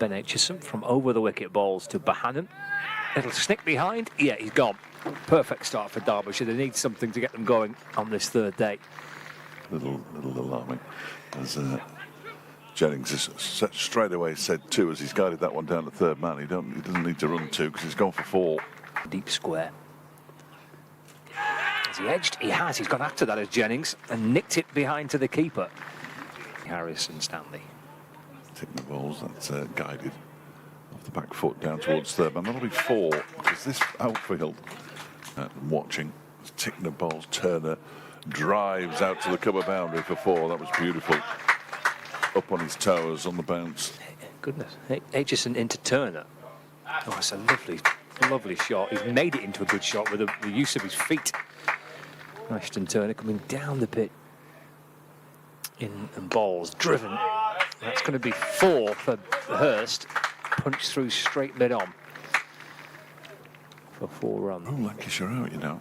Ben Aitchison from over the wicket balls to Bohannon. Little snick behind. Yeah, he's gone. Perfect start for Derbyshire. They need something to get them going on this third day. Little alarming. As Jennings has straight away said 2 as he's guided that one down to third man. He doesn't need to run 2 because he's gone for 4. Deep square. Has he edged? He has. He's gone after that as Jennings and nicked it behind to the keeper. Harris and Stanley. Taking the balls, that's guided off the back foot down towards third man. That'll be 4 because this outfield, watching, ticking the balls. Turner drives out to the cover boundary for 4. That was beautiful. Up on his toes on the bounce. Goodness. Aitchison into Turner. Oh, it's a lovely shot. He's made it into a good shot with the use of his feet. Ashton Turner coming down the pitch. In and balls driven. That's going to be 4 for Hurst. Punch through straight mid on for 4 runs. Oh, Lancashire out, you know.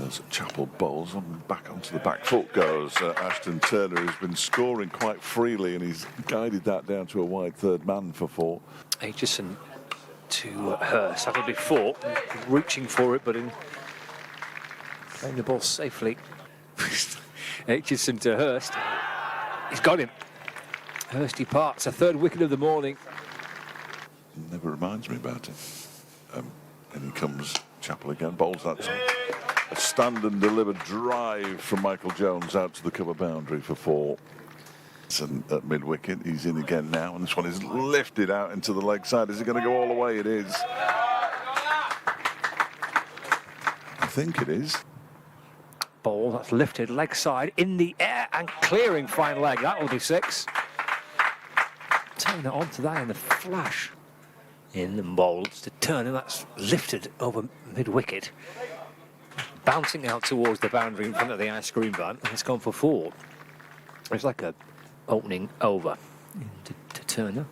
As Chapel bowls on back onto the back foot goes Ashton Turner, who's been scoring quite freely, and he's guided that down to a wide third man for 4. Aitchison to Hurst. That'll be 4. Reaching for it, but in playing the ball safely. Aitchison to Hurst. He's got him. Hurst departs. A 3rd wicket of the morning. Never reminds me about it. And he comes Chapel again. Bowls that. A stand and deliver drive from Michael Jones out to the cover boundary for 4. And at mid wicket, he's in again now, and this one is lifted out into the leg side. Is it going to go all the way? It is. I think it is. Ball that's lifted leg side in the air and clearing fine leg. That will be 6. Turning it onto that in the flash. In and bowls to Turner. That's lifted over mid wicket. Bouncing out towards the boundary in front of the ice cream van, and it's gone for 4. It's like a opening over to Turner.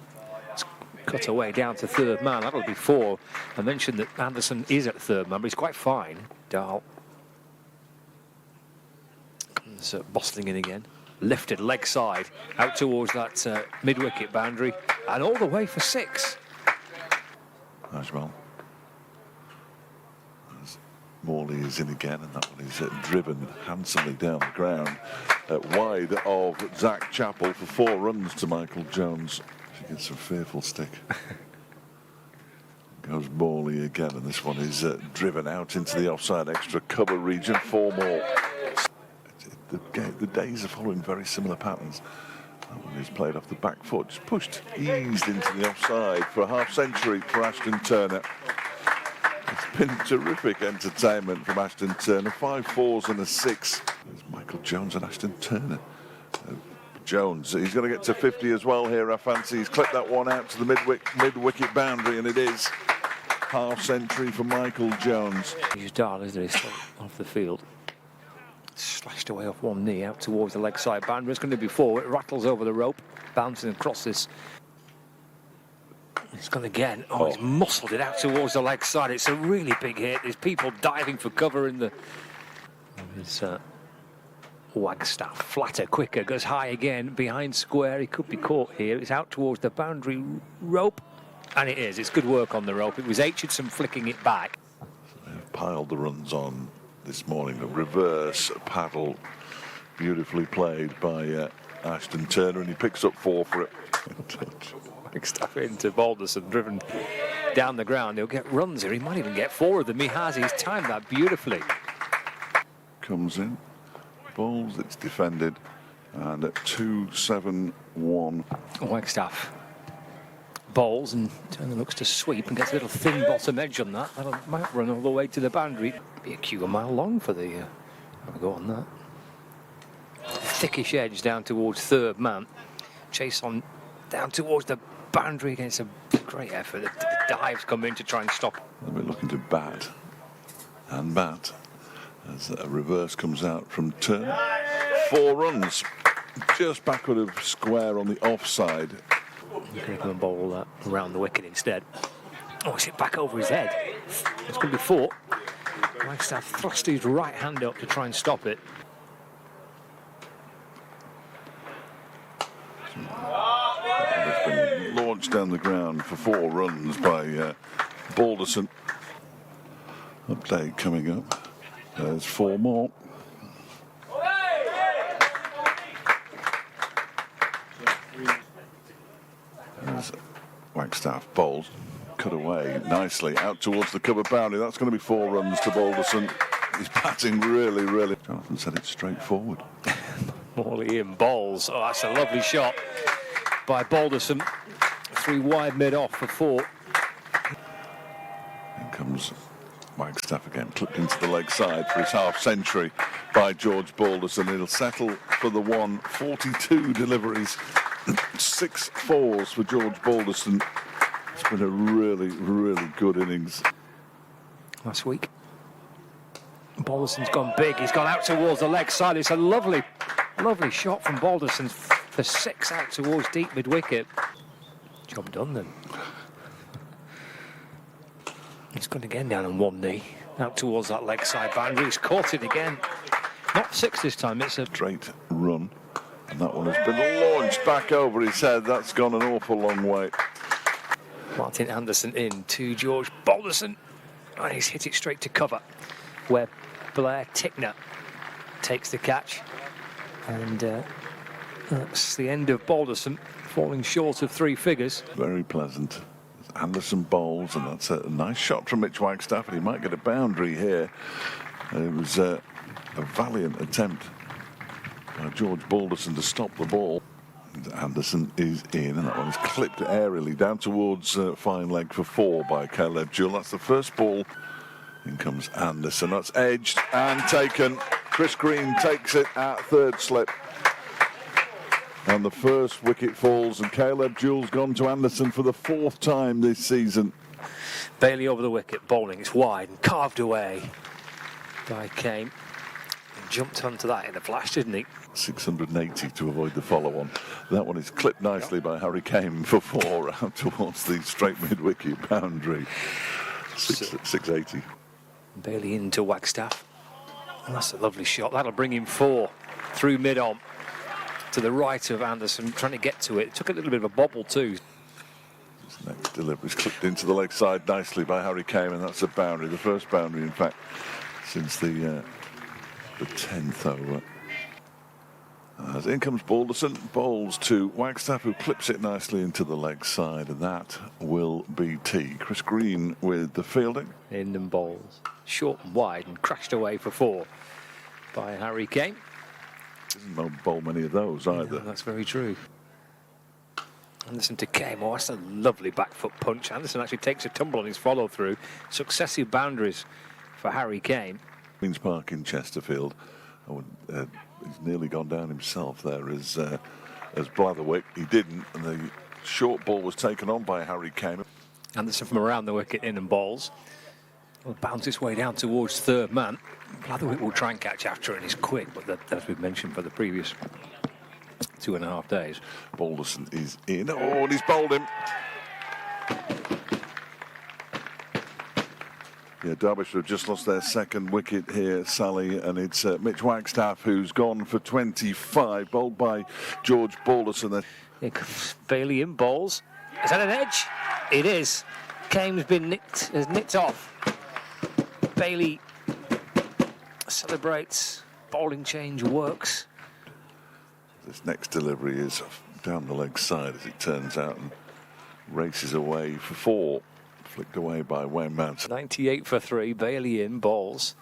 It's cut away down to third man. That'll be 4. I mentioned that Anderson is at third man, but he's quite fine. Dahl comes bustling in again. Lifted leg side out towards that mid-wicket boundary, and all the way for 6. As well. Morley is in again, and that one is driven handsomely down the ground wide of Zach Chapel for 4 runs to Michael Jones. She gets a fearful stick. Goes Morley again, and this one is driven out into the offside extra cover region. 4 more. The days are following very similar patterns. That one is played off the back foot, just pushed, eased into the offside for a half-century for Ashton Turner. It's been terrific entertainment from Ashton Turner. 5 4s and a 6. There's Michael Jones and Ashton Turner. Jones, he's going to get to 50 as well here, I fancy. He's clipped that one out to the mid-wicket boundary, and it is half-century for Michael Jones. He's Dahl, isn't he? Still off the field. Slashed away off one knee out towards the leg side boundary. It's going to be 4. It rattles over the rope, bouncing across this. It's gone again. Oh, he's muscled it out towards the leg side. It's a really big hit. There's people diving for cover in the... It's Wagstaff. Flatter, quicker, goes high again. Behind square. He could be caught here. It's out towards the boundary rope. And it is. It's good work on the rope. It was Aitchison flicking it back. They've piled the runs on this morning. A reverse paddle. Beautifully played by Ashton Turner, and he picks up 4 for it. Wagstaff into Balderson, driven down the ground. He'll get runs here. He might even get 4 of them. He has. He's timed that beautifully. Comes in, bowls, it's defended, and at 2-7-1. Wagstaff bowls, and Turner looks to sweep and gets a little thin bottom edge on that. That might run all the way to the boundary. Be a cue a mile long for the... have a go on that. Thickish edge down towards third man. Chase on down towards the boundary against a great effort. The dives come in to try and stop. We're looking to bat and bat as a reverse comes out from Turner. 4 runs, just backward of square on the offside. You're going to come and bowl that around the wicket instead. Oh, it's hit back over his head. It's going to be 4. Wagstaff thrust his right hand up to try and stop it. It's been launched down the ground for 4 runs by Balderson. Update coming up. There's 4 more. There's Wagstaff bowls, cut away nicely out towards the cover boundary. That's going to be 4 runs to Balderson. He's batting really, really. Jonathan said it's straightforward. Morley in bowls. Oh, that's a lovely shot by Balderson. 3 wide mid off for 4. In comes Wagstaff again, clipped into the leg side for his half century by George Balderson. He'll settle for the 142 deliveries. 6 4s for George Balderson. It's been a really, really good innings. Last week, Balderson's gone big. He's gone out towards the leg side. It's a lovely, lovely shot from Balderson for 6 out towards deep mid-wicket. Job done then. He's gone again down on one knee, out towards that leg side boundary. He's caught it again. Not 6 this time, it's a straight run. And that one has been launched back over his head. That's gone an awful long way. Martin Anderson in to George Balderson. And he's hit it straight to cover, where Blair Tickner takes the catch. And that's the end of Balderson, falling short of 3 figures. Very pleasant. Anderson bowls, and that's a nice shot from Mitch Wagstaff, and he might get a boundary here. It was a valiant attempt by George Balderson to stop the ball. And Anderson is in, and that one is clipped aerially down towards fine leg for 4 by Caleb Jewell. That's the first ball. In comes Anderson. That's edged and taken. Chris Green takes it at 3rd slip. And the first wicket falls, and Caleb Jewell's gone to Anderson for the 4th time this season. Bailey over the wicket, bowling. It's wide and carved away by Kane. He jumped onto that in a flash, didn't he? 680 to avoid the follow-on. That one is clipped nicely by Harry Kane for 4 out towards the straight mid-wicket boundary. 680. Bailey into Wagstaff. And that's a lovely shot. That'll bring him 4 through mid-on to the right of Anderson, trying to get to it. It took a little bit of a bobble too. This next delivery is clipped into the leg side nicely by Harry Kane, and that's a boundary. The first boundary, in fact, since the 10th over. As in comes Balderson, bowls to Wagstaff, who clips it nicely into the leg side, and that will be T. Chris Green with the fielding. In and bowls. Short and wide and crashed away for 4 by Harry Kane. Doesn't bowl many of those either. No, that's very true. Anderson to Kane. Oh, that's a lovely back foot punch. Anderson actually takes a tumble on his follow through. Successive boundaries for Harry Kane. Queen's Park in Chesterfield. He's nearly gone down himself there as Blatherwick. He didn't, and the short ball was taken on by Harry Kane. Anderson from around the wicket, in and bowls. Will bounce its way down towards 3rd man. Blatherwick will try and catch after it. He's quick, but as we've mentioned for the previous 2.5 days. Balderson is in. Oh, and he's bowled him. Yeah, Derbyshire have just lost their 2nd wicket here, Sally, and it's Mitch Wagstaff who's gone for 25, bowled by George Balderson. Here comes Bailey in bowls. Is that an edge? It is. Kane's been nicked off. Bailey celebrates. Bowling change works. This next delivery is down the leg side, as it turns out, and races away for 4. Flicked away by Wayne Mount. 98 for 3. Bailey in bowls.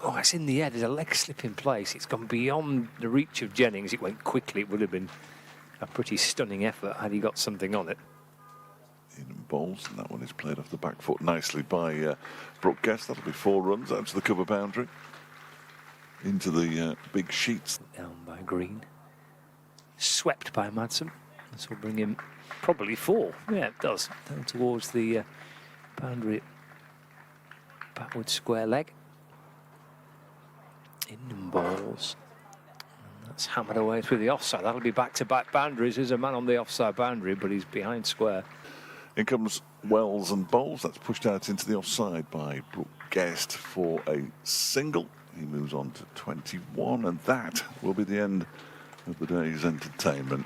Oh, it's in the air. There's a leg slip in place. It's gone beyond the reach of Jennings. It went quickly. It would have been a pretty stunning effort had he got something on it. In bowls, and that one is played off the back foot nicely by Brooke Guest. That'll be 4 runs out to the cover boundary. Into the big sheets. Down by Green. Swept by Madsen. This will bring him probably 4. Yeah, it does. Down towards the boundary. Backward square leg. In and bowls. And that's hammered away through the offside. That'll be back-to-back boundaries. There's a man on the offside boundary, but he's behind square. In comes Wells and bowls. That's pushed out into the offside by Brooke Guest for a single. He moves on to 21, and that will be the end of the day's entertainment.